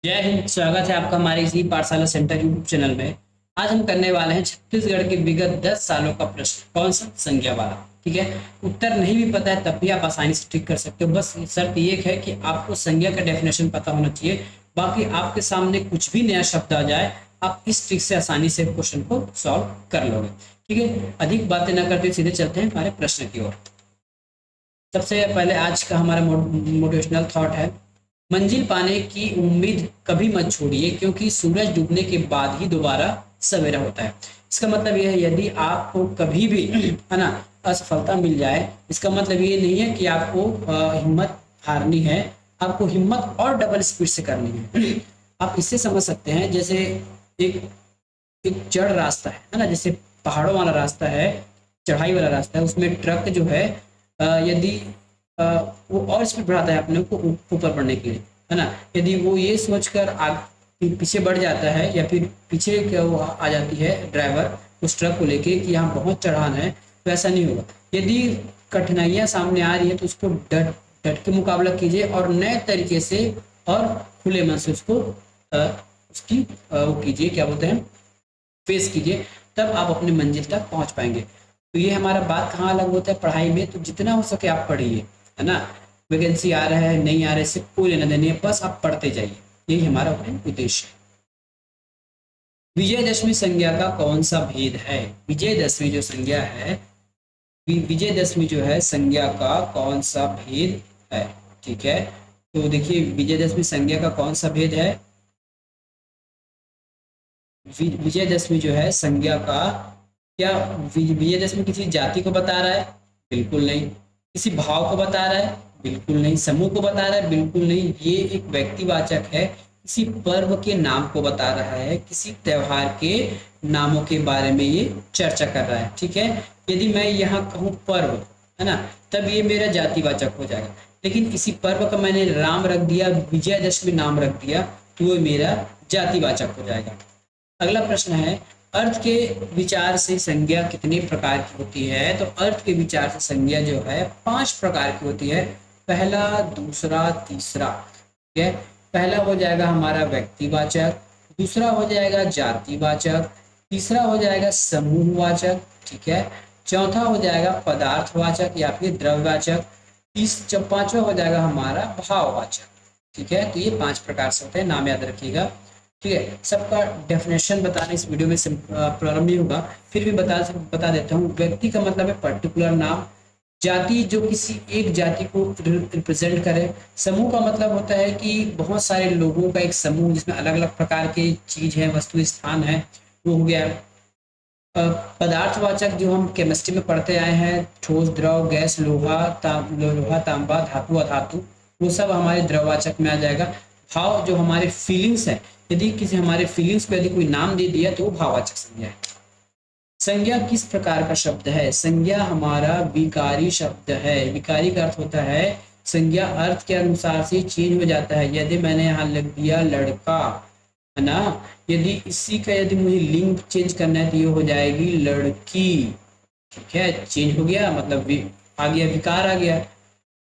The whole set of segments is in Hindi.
जय हिंद। स्वागत है आपका हमारे इसी पाठशाला सेंटर यूट्यूब चैनल में। आज हम करने वाले हैं छत्तीसगढ़ के विगत 10 सालों का प्रश्न। कौन सा? संज्ञा वाला। ठीक है। उत्तर नहीं भी पता है तब भी आप आसानी से ठीक कर सकते हो। बस शर्त ये है कि आपको संज्ञा का डेफिनेशन पता होना चाहिए। बाकी आपके सामने कुछ भी नया शब्द आ जाए, आप इस ट्रिक से आसानी से क्वेश्चन को सॉल्व कर लोगे। ठीक है। अधिक बातें न करते सीधे चलते हैं हमारे प्रश्न की ओर। सबसे पहले आज का हमारा मोटिवेशनल थॉट है, मंजिल पाने की उम्मीद कभी मत छोड़िए क्योंकि सूरज डूबने के बाद ही दोबारा सवेरा होता है। इसका मतलब यह है, यदि आपको कभी भी है ना असफलता मिल जाए, इसका मतलब ये नहीं है कि आपको हिम्मत हारनी है। आपको हिम्मत और डबल स्पीड से करनी है। आप इससे समझ सकते हैं, जैसे एक एक चढ़ रास्ता है ना, जैसे पहाड़ों वाला रास्ता है, चढ़ाई वाला रास्ता है, उसमें ट्रक जो है यदि वो और स्पीड बढ़ाता है अपने को ऊपर बढ़ने के लिए, है ना। यदि वो ये सोचकर पीछे बढ़ जाता है या फिर पीछे वो आ जाती है ड्राइवर उस ट्रक को लेके कि यहाँ बहुत चढ़ान है, तो ऐसा नहीं होगा। यदि कठिनाइयां सामने आ रही है तो उसको डट डट के मुकाबला कीजिए और नए तरीके से और खुले मन से उसको उसकी वो कीजिए, क्या बोलते हैं, फेस कीजिए। तब आप अपनी मंजिल तक पहुंच पाएंगे। तो ये हमारा बात कहाँ अलग होता है पढ़ाई में, तो जितना हो सके आप पढ़िए, है ना। वैकेंसी आ रहा है नहीं आ रहा है इससे कोई लेना देना नहीं है, बस आप पढ़ते जाइए, यही हमारा उद्देश्य है। विजयदशमी संज्ञा का कौन सा भेद है? विजयदशमी जो संज्ञा है, विजयदशमी जो है संज्ञा का कौन सा भेद है? ठीक है। तो देखिए विजयदशमी संज्ञा का कौन सा भेद है। विजयदशमी जो है संज्ञा का, क्या विजयदशमी किसी जाति को बता रहा है? बिल्कुल नहीं। किसी भाव को बता रहा है? बिल्कुल नहीं। समूह को बता रहा है? बिल्कुल नहीं। ये एक व्यक्तिवाचक है, किसी पर्व के नाम को बता रहा है, किसी त्योहार के नामों के बारे में ये चर्चा कर रहा है। ठीक है। यदि मैं यहाँ कहूँ पर्व, है ना, तब ये मेरा जातिवाचक हो जाएगा। लेकिन इसी पर्व का मैंने राम रख दिया, विजयदशमी नाम रख दिया, तो वो मेरा जातिवाचक हो जाएगा। अगला प्रश्न है, अर्थ के विचार से संज्ञा कितने प्रकार की होती है? तो अर्थ के विचार से संज्ञा जो है 5 प्रकार की होती है। पहला, दूसरा, तीसरा। ठीक है। पहला हो जाएगा हमारा व्यक्तिवाचक, दूसरा हो जाएगा जातिवाचक, तीसरा हो जाएगा समूहवाचक, ठीक है, चौथा हो जाएगा पदार्थवाचक या फिर द्रव्यवाचक, पांचवा हो जाएगा हमारा भाववाचक। ठीक है। तो ये 5 प्रकार से होते हैं, नाम याद रखिएगा। ठीक है। सबका डेफिनेशन बताना इस वीडियो में प्रॉब्लम नहीं होगा, फिर भी बता देता हूँ। व्यक्ति का मतलब है पर्टिकुलर नाम, जाति जो किसी एक जाति को रिप्रेजेंट करे, समूह का मतलब होता है कि बहुत सारे लोगों का एक समूह जिसमें अलग अलग प्रकार के चीज है, वस्तु स्थान है, वो हो गया। पदार्थवाचक जो हम केमिस्ट्री में पढ़ते आए हैं, ठोस, द्रव, गैस, लोहा, तांबा, धातु, अधातु, वो सब हमारे द्रववाचक में आ जाएगा। भाव जो हमारे फीलिंग्स है, यदि किसी हमारे फीलिंग्स को यदि कोई नाम दे दिया तो वो भाववाचक संज्ञा है। संज्ञा किस प्रकार का शब्द है? संज्ञा हमारा विकारी शब्द है। विकारी का अर्थ होता है संज्ञा अर्थ के अनुसार से चेंज हो जाता है। यदि मैंने यहाँ लिख दिया लड़का, है ना, यदि इसी का यदि मुझे लिंग चेंज करना है तो ये हो जाएगी लड़की। ठीक है। चेंज हो गया, मतलब आ गया, विकार आ गया।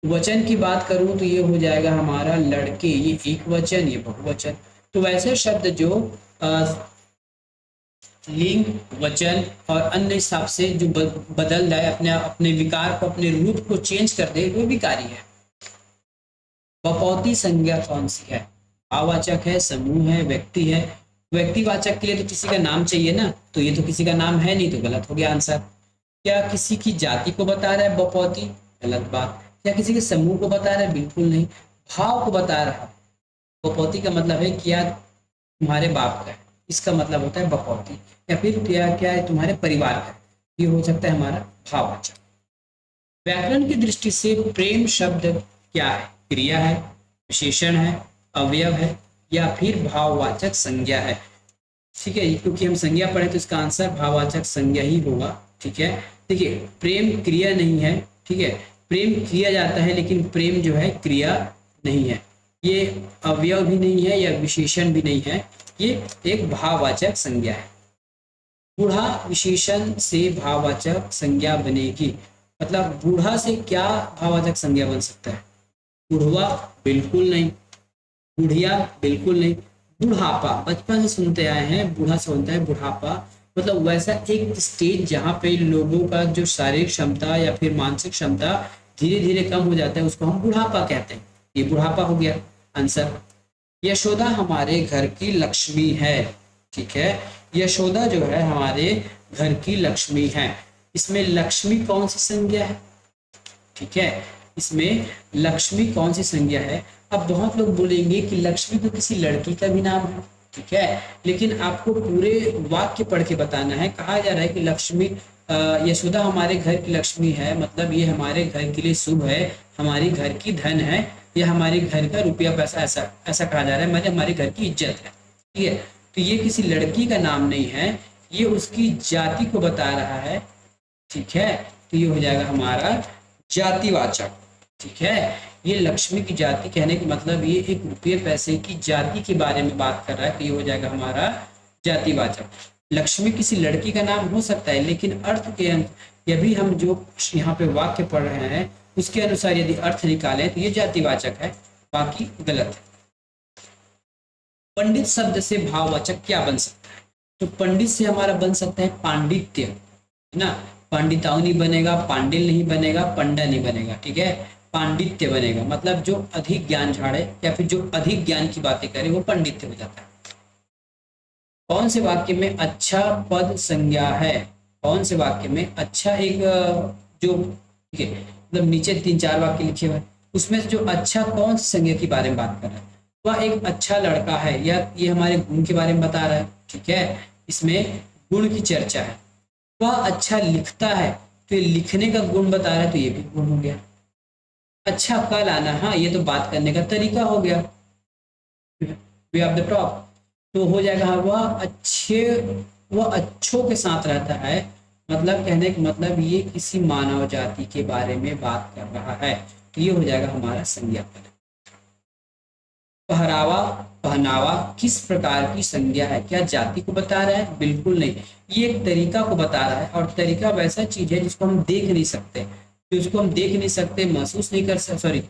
वचन की बात करूं तो ये हो जाएगा हमारा लड़के, ये एक वचन, ये बहुवचन। तो वैसे शब्द जो लिंग, वचन और अन्य हिसाब से जो बदल जाए, अपने अपने विकार को, अपने रूप को चेंज कर दे, वो विकारी है। बपौती संज्ञा कौन सी है? भाववाचक है, समूह है, व्यक्ति है। व्यक्तिवाचक के लिए तो किसी का नाम चाहिए ना, तो ये तो किसी का नाम है नहीं, तो गलत हो गया आंसर। क्या किसी की जाति को बता रहा है बपौती? गलत बात। क्या किसी के समूह को बता रहा है? बिल्कुल नहीं। भाव को बता रहा है। बपौती का मतलब है क्या तुम्हारे बाप का है, इसका मतलब होता है बपौती। या फिर क्या क्या है तुम्हारे परिवार का, ये हो सकता है हमारा भाववाचक। व्याकरण की दृष्टि से प्रेम शब्द क्या है? क्रिया है, विशेषण है, अवयव है या फिर भाववाचक संज्ञा है? ठीक है। क्योंकि हम संज्ञा पढ़े तो इसका आंसर भाववाचक संज्ञा ही होगा। ठीक है। देखिए प्रेम क्रिया नहीं है। ठीक है। प्रेम किया जाता है लेकिन प्रेम जो है क्रिया नहीं है। ये अवयव भी नहीं है या विशेषण भी नहीं है, ये एक भाववाचक संज्ञा है। बूढ़ा विशेषण से भाववाचक संज्ञा बनेगी। मतलब बूढ़ा से क्या भाववाचक संज्ञा बन सकता है? बुढ़वा बिल्कुल नहीं, बुढ़िया बिल्कुल नहीं, बुढ़ापा बचपन से सुनते आए हैं, बूढ़ा से होता है बुढ़ापा। मतलब वैसा एक स्टेज जहाँ पे लोगों का जो शारीरिक क्षमता या फिर मानसिक क्षमता धीरे धीरे कम हो जाता है, उसको हम बुढ़ापा कहते हैं। ये बुढ़ापा हो गया आंसर। यशोदा हमारे घर की लक्ष्मी है। ठीक है, यशोदा जो है हमारे घर की लक्ष्मी है। इसमें लक्ष्मी कौन सी संज्ञा है? ठीक है, इसमें लक्ष्मी कौन सी संज्ञा है? अब बहुत लोग बोलेंगे कि लक्ष्मी तो किसी लड़की का भी नाम है। ठीक है, लेकिन आपको पूरे वाक्य पढ़ के बताना है। कहा जा रहा है कि लक्ष्मी यशोदा हमारे घर की लक्ष्मी है, मतलब ये हमारे घर के लिए शुभ है, हमारी घर की धन है, ये हमारे घर का रुपया पैसा, ऐसा ऐसा कहा जा रहा है, मतलब हमारे घर की इज्जत है। ठीक है, तो ये किसी लड़की का नाम नहीं है, ये उसकी जाति को बता रहा है। ठीक है, तो ये हो जाएगा हमारा जातिवाचक। ठीक है, ये लक्ष्मी की जाति कहने का मतलब ये एक रुपये पैसे की जाति के बारे में बात कर रहा है, तो ये हो जाएगा हमारा जातिवाचक। लक्ष्मी किसी लड़की का नाम हो सकता है, लेकिन अर्थ के यह भी हम जो यहाँ पे वाक्य पढ़ रहे हैं उसके अनुसार यदि अर्थ निकालें तो ये जातिवाचक है, बाकी गलत है। पंडित शब्द से भाववाचक क्या बन सकता है? तो पंडित से हमारा बन सकता है पांडित्य, है ना। पांडिताऊ नहीं बनेगा, पांडिल नहीं बनेगा, पंडा नहीं बनेगा। ठीक है, पांडित्य बनेगा, मतलब जो अधिक ज्ञान झाड़े या फिर जो अधिक ज्ञान की बातें करे वो पंडित्य हो जाता है। कौन से वाक्य में अच्छा पद संज्ञा है? कौन से वाक्य में अच्छा एक जो, ठीक है, मतलब नीचे 3-4 वाक्य लिखे हुए, उसमें से जो अच्छा कौन सी संज्ञा के बारे में बात कर रहा है? वह एक अच्छा लड़का है, या ये हमारे गुण के बारे में बता रहा है। ठीक है, इसमें गुण की चर्चा है। वह अच्छा लिखता है, तो ये लिखने का गुण बता रहा है, तो ये भी गुण हो गया। अच्छा कल आना, हाँ ये तो बात करने का तरीका हो गया, वे ऑफ द टॉप, तो हो जाएगा हाँ, वह अच्छों के साथ रहता है। मतलब कहने का मतलब ये किसी मानव जाति के बारे में बात कर रहा है, तो ये हो जाएगा हमारा संज्ञा पद। पहरावा पहनावा किस प्रकार की संज्ञा है? क्या जाति को बता रहा है? बिल्कुल नहीं, ये एक तरीका को बता रहा है, और तरीका वैसा चीज है जिसको हम देख नहीं सकते, जिसको हम देख नहीं सकते, महसूस नहीं कर सकते, सॉरी,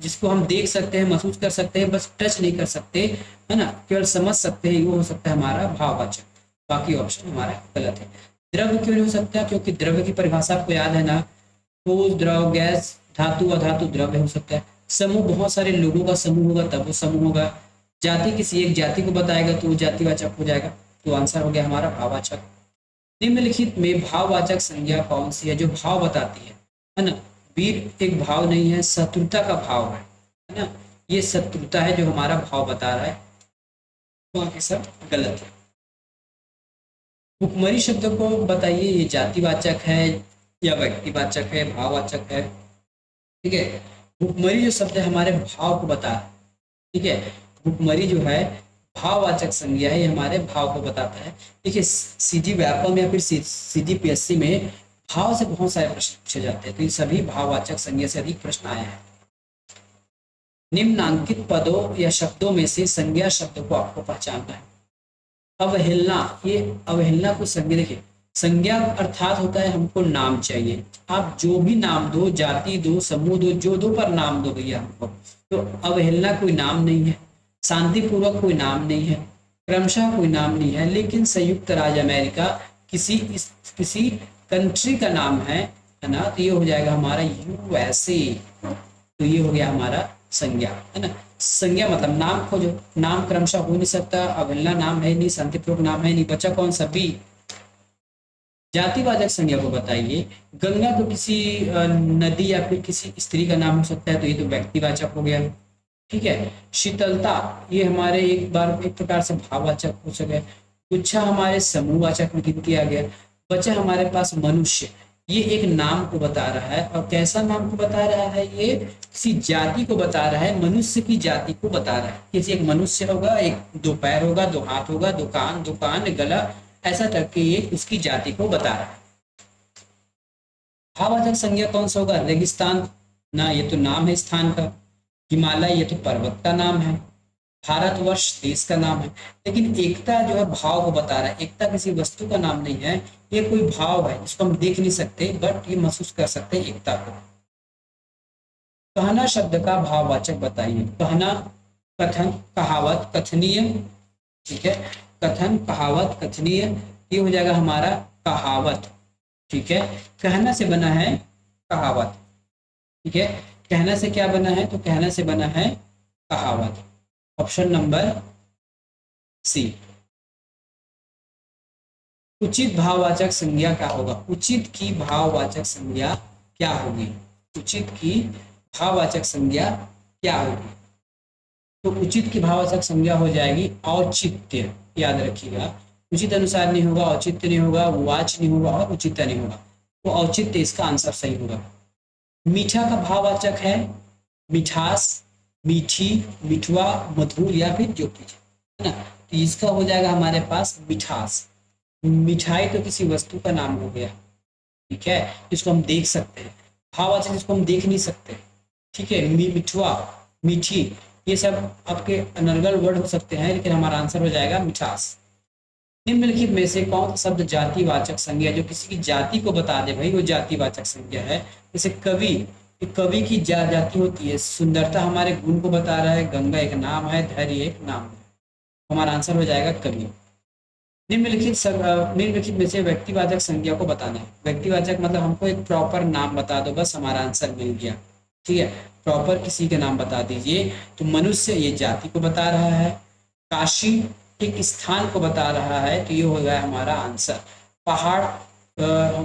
जिसको हम देख सकते हैं, महसूस कर सकते हैं, बस टच नहीं कर सकते, है ना, केवल समझ सकते हैं, वो हो सकता है हमारा भाववाचक। बाकी ऑप्शन हमारा गलत है। द्रव्य क्यों नहीं हो सकता? क्योंकि द्रव्य की परिभाषा आपको याद है ना, ठोस द्रव गैस धातु अधातु द्रव्य हो सकता है। समूह बहुत सारे लोगों का समूह होगा तब वो समूह होगा। जाति किसी एक जाति को बताएगा तो वो जातिवाचक हो जाएगा, तो आंसर हो गया हमारा भाववाचक। निम्नलिखित में भाववाचक संज्ञा कौन सी है जो भाव बताती है ना। वीर एक भाव नहीं है, शत्रुता का भाव है ना, ये शत्रुता है जो हमारा भाव बता रहा है, तो आगे सब गलत है। भुखमरी शब्द को बताइए, ये जातिवाचक है या व्यक्तिवाचक है, भाववाचक है? ठीक है, भुखमरी जो शब्द है हमारे भाव को बता रहा है। ठीक है, भुखमरी जो है भाववाचक संज्ञा है, ये हमारे भाव को बताता है। देखिए सीजी व्यापम या फिर सीजी पीएससी में भाव से बहुत सारे प्रश्न पूछे जाते हैं, तो ये सभी भाववाचक संज्ञा से अधिक प्रश्न आए हैं। निम्नांकित पदों या शब्दों में से संज्ञा शब्द को आपको पहचानना है। अवहेलना, ये अवहेलना को संज्ञा, देखिए संज्ञा अर्थात होता है हमको नाम चाहिए, आप जो भी नाम दो, जाति दो, समूह दो, जो दो, पर नाम दो भैया हमको। तो अवहेलना कोई नाम नहीं है, शांतिपूर्वक कोई नाम नहीं है, क्रमशः कोई नाम नहीं है, लेकिन संयुक्त राज्य अमेरिका किसी कंट्री का नाम है ना, तो ये हो जाएगा हमारा यूएसए, तो ये हो गया हमारा संज्ञा, है ना। संज्ञा मतलब नाम खोजो, नाम क्रमशः हो नहीं सकता, अवहेलना नाम है नहीं, शांतिपूर्वक नाम है नहीं, बचा कौन सा? बी। जातिवाचक संज्ञा को बताइए। गंगा तो किसी नदी या फिर किसी स्त्री का नाम हो सकता है, तो ये तो व्यक्तिवाचक हो गया। ठीक है, शीतलता ये हमारे एक प्रकार से भाववाचक हो सके। गुच्छा हमारे समूहवाचक में गिनती आ गया। बचा हमारे पास मनुष्य, ये एक नाम को बता रहा है, और कैसा नाम को बता रहा है? ये किसी जाति को बता रहा है, मनुष्य की जाति को बता रहा है। किसी एक मनुष्य होगा, एक दो पैर होगा, दो हाथ होगा, दुकान गला, ऐसा करके ये उसकी जाति को बता रहा है। भाववाचक संज्ञा कौन सा होगा? रेगिस्तान ना, ये तो नाम है स्थान का। हिमालय ये तो पर्वत का नाम है। भारतवर्ष देश का नाम है। लेकिन एकता जो है भाव को बता रहा है, एकता किसी वस्तु का नाम नहीं है, ये कोई भाव है जिसको हम देख नहीं सकते बट ये महसूस कर सकते हैं एकता को। कहना शब्द का भाववाचक बताइए। कहना कथन, कहावत, कथनीय, ठीक है, कथन, कहावत, कथनीय, ये हो जाएगा हमारा कहावत, ठीक है। कहना से बना है कहावत, ठीक है। कहना से क्या बना है, तो कहना से बना है कहावत। Option number C. उचित भाववाचक संज्ञा क्या होगा, उचित की भाववाचक संज्ञा क्या होगी, उचित की भाववाचक संज्ञा क्या होगी। तो उचित की भाववाचक संज्ञा हो जाएगी औचित्य, याद रखिएगा। उचित अनुसार नहीं होगा, औचित्य नहीं होगा, वाच नहीं होगा और उचित नहीं होगा, तो औचित्य इसका आंसर सही होगा। मीठा का भाववाचक है मिठास, मीठी, मिठवा, मधुर या फिर जो कुछ, है ना। तो इसका हो जाएगा हमारे पास मिठास। मिठाई तो किसी वस्तु का नाम हो गया, ठीक है, जिसको हम देख सकते हैं। भाववाचक जिसको हम देख नहीं सकते, ठीक है। मिठवा, मीठी, ये सब आपके अनर्गल वर्ड हो सकते हैं, लेकिन हमारा आंसर हो जाएगा मिठास। निम्नलिखित में से कौन सा शब्द जातिवाचक संज्ञा, जो किसी की जाति को बता दे भाई, वो जातिवाचक संज्ञा है। जैसे कवि, कवि की जाति होती है, सुंदरता हमारे गुण को बता रहा है, गंगा एक नाम है, धैर्य एक नाम है, हमारा आंसर हो जाएगा कवि। निम्नलिखित में से व्यक्तिवाचक संज्ञा को बताना है। व्यक्तिवाचक मतलब हमको एक प्रॉपर नाम बता दो, बस हमारा आंसर मिल गया, ठीक है। प्रॉपर किसी के नाम बता दीजिए। तो मनुष्य ये जाति को बता रहा है, काशी एक स्थान को बता रहा है, तो ये हो गया हमारा आंसर। पहाड़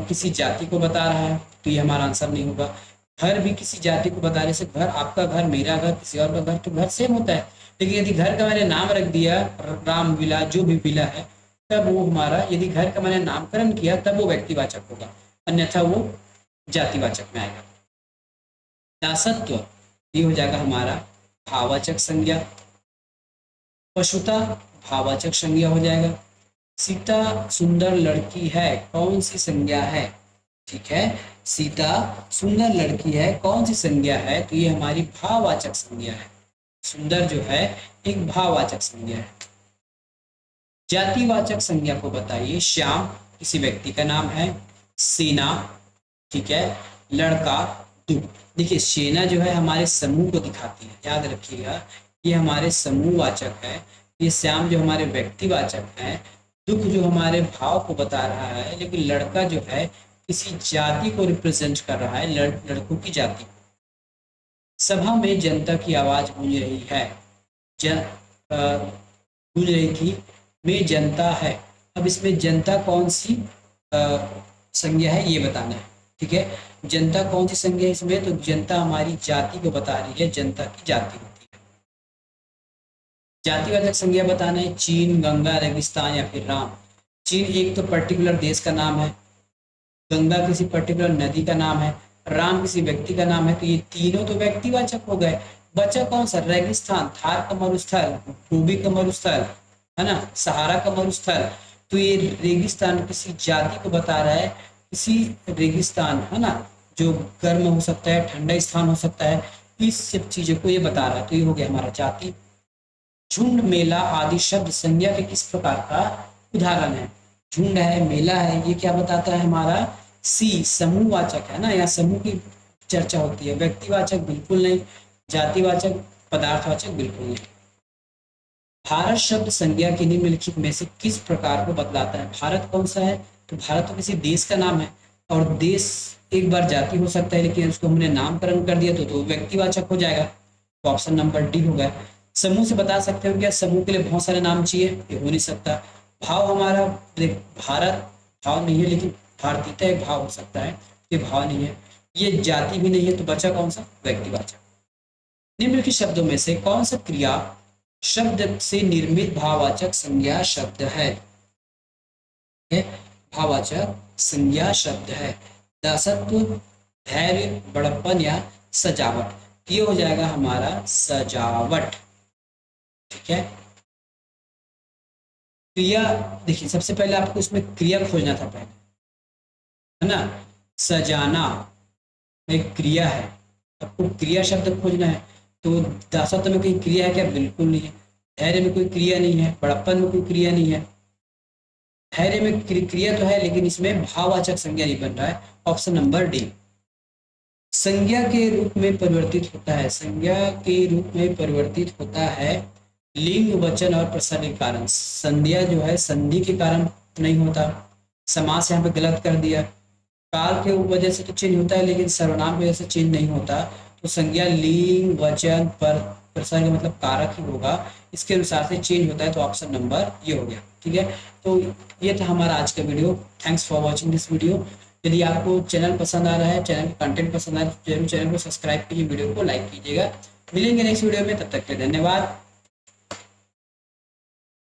किसी जाति को बता रहा है, तो ये हमारा आंसर नहीं होगा। घर भी किसी जाति को बता रहे, जैसे घर, आपका घर, मेरा घर, किसी और का घर, तो घर सेम होता है। लेकिन यदि घर का मैंने नाम रख दिया राम विला, जो भी विला है, तब वो हमारा, यदि घर का मैंने नामकरण किया तब वो व्यक्तिवाचक होगा, अन्यथा वो जातिवाचक में आएगा। दासत्व, ये हो जाएगा हमारा भाववाचक संज्ञा। पशुता भाववाचक संज्ञा हो जाएगा। सीता सुंदर लड़की है, कौन सी संज्ञा है, ठीक है। सीता सुंदर लड़की है, कौन सी संज्ञा है, तो ये हमारी भाववाचक संज्ञा है। सुंदर जो है एक भाववाचक संज्ञा है। जातिवाचक संज्ञा को बताइए। श्याम किसी व्यक्ति का नाम है, सेना, ठीक है, लड़का, दुख। देखिए सेना जो है हमारे समूह को दिखाती है, याद रखिएगा, ये हमारे समूहवाचक है। ये श्याम जो हमारे व्यक्तिवाचक है, दुख जो हमारे भाव को बता रहा है, लेकिन लड़का जो है किसी जाति को रिप्रेजेंट कर रहा है, लड़कों की जाति को। सभा में जनता की आवाज गूंज रही है, गूंज रही थी, में जनता है। अब इसमें जनता कौन सी संज्ञा है ये बताना है, ठीक है। जनता कौन सी संज्ञा है इसमें, तो जनता हमारी जाति को बता रही है, जनता की जाति होती है। जातिवाचक संज्ञा बताना है। चीन, गंगा, रेगिस्तान या फिर राम। चीन एक तो पर्टिकुलर देश का नाम है, गंगा किसी पर्टिकुलर नदी का नाम है, राम किसी व्यक्ति का नाम है, तो ये तीनों तो व्यक्तिवाचक हो गए। बचा कौन सा, रेगिस्तान, थार का मरुस्थल, गोबी का मरुस्थल, है ना, सहारा का मरुस्थल। तो ये रेगिस्तान किसी जाति को बता रहा है, किसी रेगिस्तान, है ना, जो गर्म हो सकता है, ठंडा स्थान हो सकता है, इस सब चीजों को ये बता रहा है, तो ये हो गया हमारा जाति। झुंड, मेला आदि शब्द संज्ञा के किस प्रकार का उदाहरण है। झुंड है, मेला है, ये क्या बताता है हमारा, सी, समूहवाचक है ना, यहाँ समूह की चर्चा होती है। व्यक्तिवाचक बिल्कुल नहीं, जातिवाचक, पदार्थवाचक बिल्कुल नहीं। भारत शब्द संज्ञा के निम्नलिखित में से किस प्रकार को बतलाता है। भारत कौन सा है, तो भारत तो किसी देश का नाम है, और देश एक बार जाति हो सकता है, लेकिन उसको हमने नामकरण कर दिया तो व्यक्तिवाचक हो जाएगा, तो ऑप्शन नंबर डी होगा। समूह से बता सकते हो क्या, समूह के लिए बहुत सारे नाम चाहिए, ये हो नहीं सकता। भाव हमारा, भारत भाव नहीं है, लेकिन भारतीयता एक भाव हो सकता है, ये भाव नहीं है, ये जाति भी नहीं है, तो बचा कौन सा, व्यक्तिवाचक। निम्नलिखित शब्दों में से कौन सा क्रिया शब्द से निर्मित भाववाचक संज्ञा शब्द है, भाववाचक संज्ञा शब्द है। दासत्व, धैर्य, बड़प्पन या सजावट। ये हो जाएगा हमारा सजावट, ठीक है। क्रिया, देखिए सबसे पहले आपको इसमें क्रिया खोजना था पहले, है ना। सजाना एक क्रिया है, आपको क्रिया शब्द खोजना है, तो दासत्व में कहीं क्रिया है क्या, बिल्कुल नहीं है। धैर्य में कोई क्रिया नहीं है, बड़प्पन में कोई क्रिया नहीं है। धैर्य में क्रिया तो है लेकिन इसमें भाववाचक संज्ञा नहीं बन रहा है। Option number D. संज्ञा के रूप में परिवर्तित होता है, संज्ञा के रूप में परिवर्तित होता है लिंग, वचन और प्रसंग के कारण। संज्ञा जो है संधि के कारण नहीं होता, समास यहाँ पे गलत कर दिया। काल के वजह से तो चेंज होता है लेकिन सर्वनाम की वजह से चेंज नहीं होता। तो संज्ञा लिंग, वचन, पर प्रसंग मतलब कारक ही होगा, इसके अनुसार से चेंज होता है। तो ऑप्शन नंबर ये हो गया। ठीक है, तो ये था हमारा आज का video. Thanks for watching this video. यदि आपको चैनल पसंद आ रहा है, चैनल का कंटेंट पसंद आ रहा है, जरूर चैनल को सब्सक्राइब कीजिए, वीडियो को लाइक कीजिएगा। मिलेंगे नेक्स्ट वीडियो में, तब तक के लिए धन्यवाद।